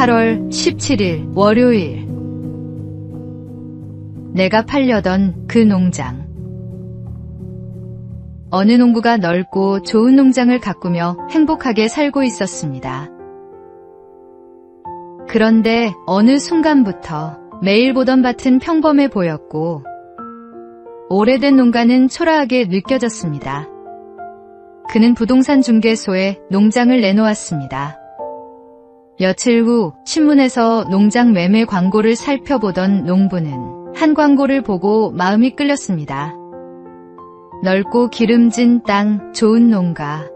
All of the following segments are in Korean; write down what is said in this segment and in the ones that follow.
8월 17일 월요일. 내가 팔려던 그 농장. 어느 농부가 넓고 좋은 농장을 가꾸며 행복하게 살고 있었습니다. 그런데 어느 순간부터 매일 보던 밭은 평범해 보였고 오래된 농가는 초라하게 느껴졌습니다. 그는 부동산 중개소에 농장을 내놓았습니다. 며칠 후 신문에서 농장 매매 광고를 살펴보던 농부는 한 광고를 보고 마음이 끌렸습니다. 넓고 기름진 땅, 좋은 농가.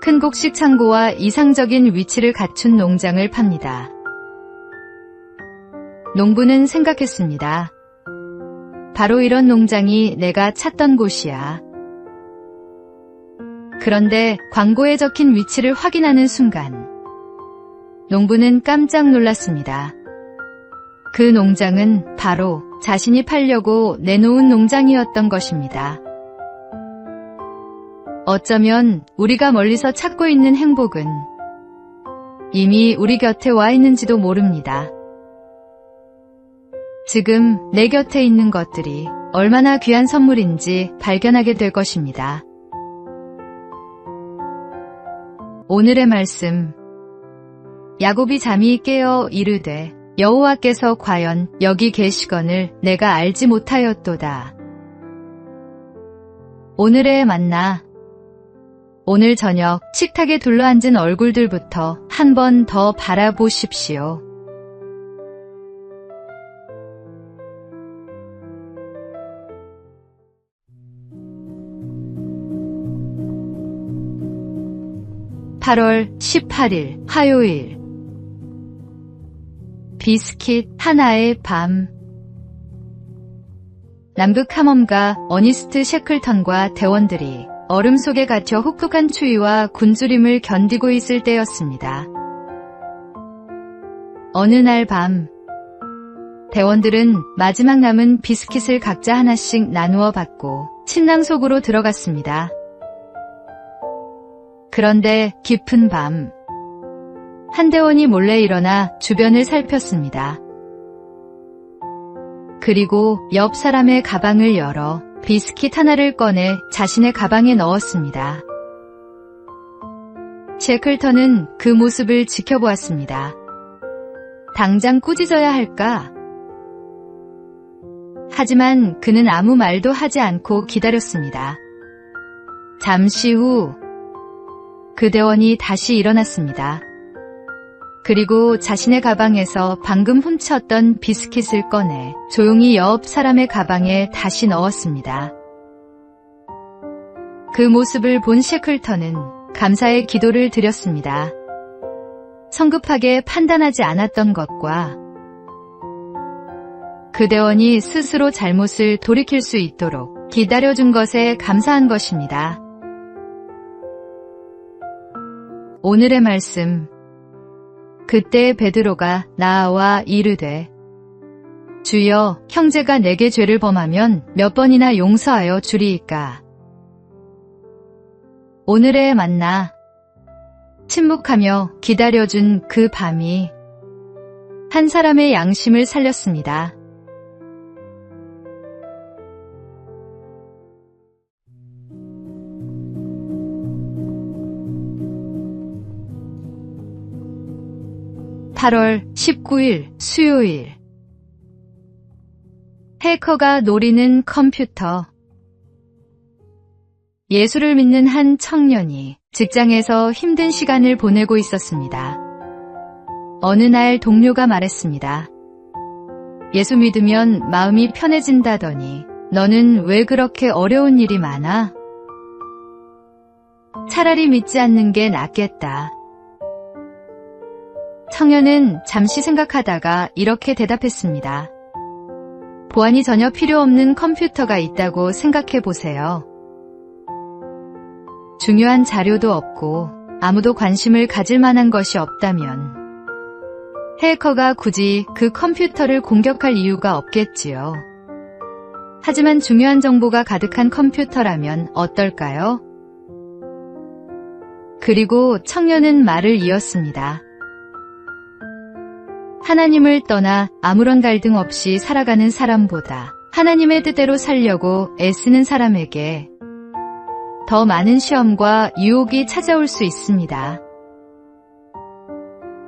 큰 곡식 창고와 이상적인 위치를 갖춘 농장을 팝니다. 농부는 생각했습니다. 바로 이런 농장이 내가 찾던 곳이야. 그런데 광고에 적힌 위치를 확인하는 순간 농부는 깜짝 놀랐습니다. 그 농장은 바로 자신이 팔려고 내놓은 농장이었던 것입니다. 어쩌면 우리가 멀리서 찾고 있는 행복은 이미 우리 곁에 와 있는지도 모릅니다. 지금 내 곁에 있는 것들이 얼마나 귀한 선물인지 발견하게 될 것입니다. 오늘의 말씀. 야곱이 잠이 깨어 이르되 여호와께서 과연 여기 계시거늘 내가 알지 못하였도다. 오늘의 만나. 오늘 저녁 식탁에 둘러앉은 얼굴들부터 한 번 더 바라보십시오. (8월 18일) 화요일. 비스킷 하나의 밤. 남극 탐험가 어니스트 셰클턴과 대원들이 얼음 속에 갇혀 혹독한 추위와 굶주림을 견디고 있을 때였습니다. 어느 날 밤, 대원들은 마지막 남은 비스킷을 각자 하나씩 나누어 받고 침낭 속으로 들어갔습니다. 그런데 깊은 밤, 한 대원이 몰래 일어나 주변을 살폈습니다. 그리고 옆 사람의 가방을 열어 비스킷 하나를 꺼내 자신의 가방에 넣었습니다. 셰클턴은 그 모습을 지켜보았습니다. 당장 꾸짖어야 할까? 하지만 그는 아무 말도 하지 않고 기다렸습니다. 잠시 후 그 대원이 다시 일어났습니다. 그리고 자신의 가방에서 방금 훔쳤던 비스킷을 꺼내 조용히 옆 사람의 가방에 다시 넣었습니다. 그 모습을 본 셰클턴은 감사의 기도를 드렸습니다. 성급하게 판단하지 않았던 것과 그 대원이 스스로 잘못을 돌이킬 수 있도록 기다려준 것에 감사한 것입니다. 오늘의 말씀. 그때 베드로가 나와 이르되 주여 형제가 내게 죄를 범하면 몇 번이나 용서하여 주리이까. 오늘의 만나. 침묵하며 기다려준 그 밤이 한 사람의 양심을 살렸습니다. (8월 19일) 수요일. 해커가 노리는 컴퓨터. 예수를 믿는 한 청년이 직장에서 힘든 시간을 보내고 있었습니다. 어느 날 동료가 말했습니다. 예수 믿으면 마음이 편해진다더니 너는 왜 그렇게 어려운 일이 많아? 차라리 믿지 않는 게 낫겠다. 청년은 잠시 생각하다가 이렇게 대답했습니다. 보안이 전혀 필요 없는 컴퓨터가 있다고 생각해 보세요. 중요한 자료도 없고 아무도 관심을 가질 만한 것이 없다면 해커가 굳이 그 컴퓨터를 공격할 이유가 없겠지요. 하지만 중요한 정보가 가득한 컴퓨터라면 어떨까요? 그리고 청년은 말을 이었습니다. 하나님을 떠나 아무런 갈등 없이 살아가는 사람보다 하나님의 뜻대로 살려고 애쓰는 사람에게 더 많은 시험과 유혹이 찾아올 수 있습니다.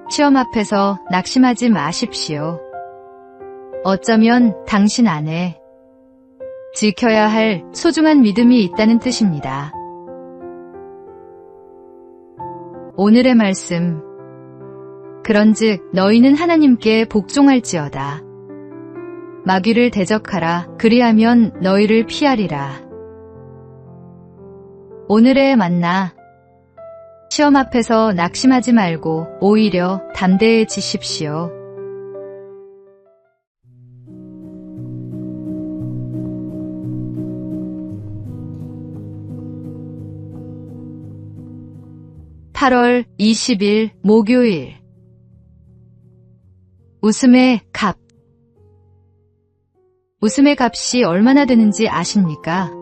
시험 앞에서 낙심하지 마십시오. 어쩌면 당신 안에 지켜야 할 소중한 믿음이 있다는 뜻입니다. 오늘의 말씀. 그런즉 너희는 하나님께 복종할지어다. 마귀를 대적하라. 그리하면 너희를 피하리라. 오늘의 만나. 시험 앞에서 낙심하지 말고 오히려 담대해지십시오. (8월 20일) 목요일. 웃음의 값. 웃음의 값이 얼마나 되는지 아십니까?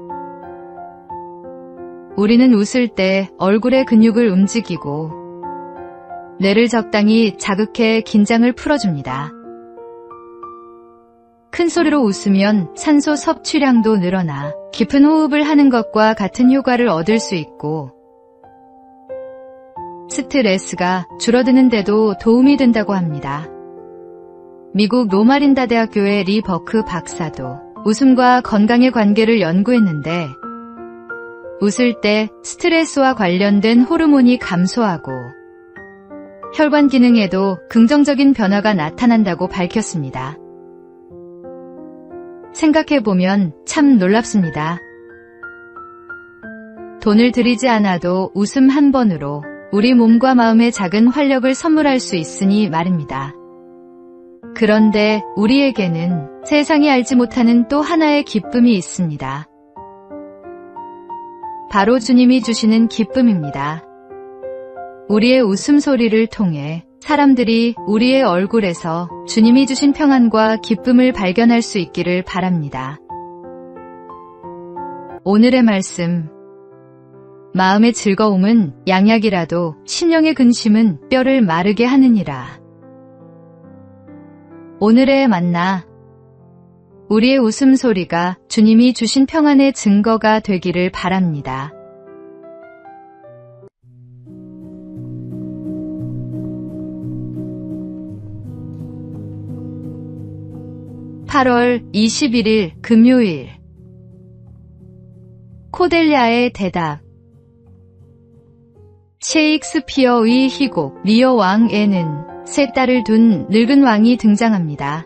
우리는 웃을 때 얼굴의 근육을 움직이고 뇌를 적당히 자극해 긴장을 풀어줍니다. 큰 소리로 웃으면 산소 섭취량도 늘어나 깊은 호흡을 하는 것과 같은 효과를 얻을 수 있고 스트레스가 줄어드는 데도 도움이 된다고 합니다. 미국 로마린다 대학교의 리 버크 박사도 웃음과 건강의 관계를 연구했는데 웃을 때 스트레스와 관련된 호르몬이 감소하고 혈관 기능에도 긍정적인 변화가 나타난다고 밝혔습니다. 생각해보면 참 놀랍습니다. 돈을 들이지 않아도 웃음 한 번으로 우리 몸과 마음에 작은 활력을 선물할 수 있으니 말입니다. 그런데 우리에게는 세상이 알지 못하는 또 하나의 기쁨이 있습니다. 바로 주님이 주시는 기쁨입니다. 우리의 웃음소리를 통해 사람들이 우리의 얼굴에서 주님이 주신 평안과 기쁨을 발견할 수 있기를 바랍니다. 오늘의 말씀. 마음의 즐거움은 양약이라도 신령의 근심은 뼈를 마르게 하느니라. 오늘의 만나. 우리의 웃음소리가 주님이 주신 평안의 증거가 되기를 바랍니다. (8월 21일) 금요일. 코델리아의 대답. 셰익스피어의 희곡 리어 왕에는 세 딸을 둔 늙은 왕이 등장합니다.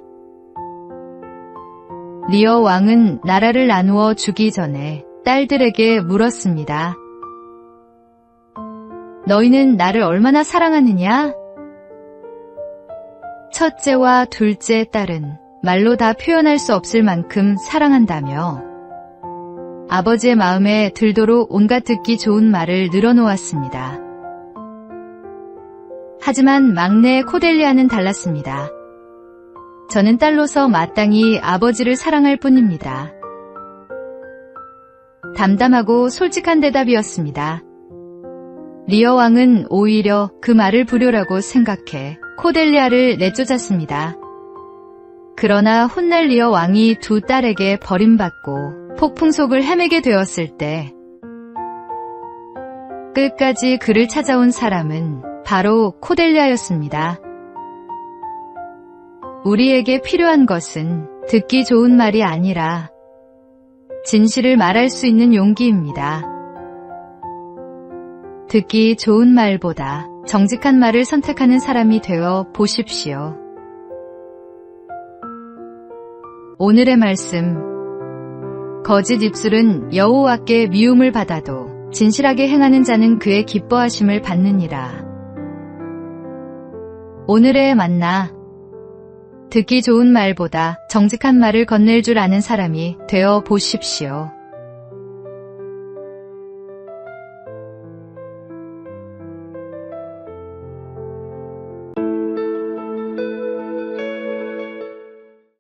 리어 왕은 나라를 나누어 주기 전에 딸들에게 물었습니다. 너희는 나를 얼마나 사랑하느냐? 첫째와 둘째 딸은 말로 다 표현할 수 없을 만큼 사랑한다며 아버지의 마음에 들도록 온갖 듣기 좋은 말을 늘어놓았습니다. 하지만 막내 코델리아는 달랐습니다. 저는 딸로서 마땅히 아버지를 사랑할 뿐입니다. 담담하고 솔직한 대답이었습니다. 리어 왕은 오히려 그 말을 불효라고 생각해 코델리아를 내쫓았습니다. 그러나 훗날 리어 왕이 두 딸에게 버림받고 폭풍 속을 헤매게 되었을 때 끝까지 그를 찾아온 사람은 바로 코델리아였습니다. 우리에게 필요한 것은 듣기 좋은 말이 아니라 진실을 말할 수 있는 용기입니다. 듣기 좋은 말보다 정직한 말을 선택하는 사람이 되어 보십시오. 오늘의 말씀. 거짓 입술은 여호와께 미움을 받아도 진실하게 행하는 자는 그의 기뻐하심을 받느니라. 오늘의 만나. 듣기 좋은 말보다 정직한 말을 건넬 줄 아는 사람이 되어 보십시오.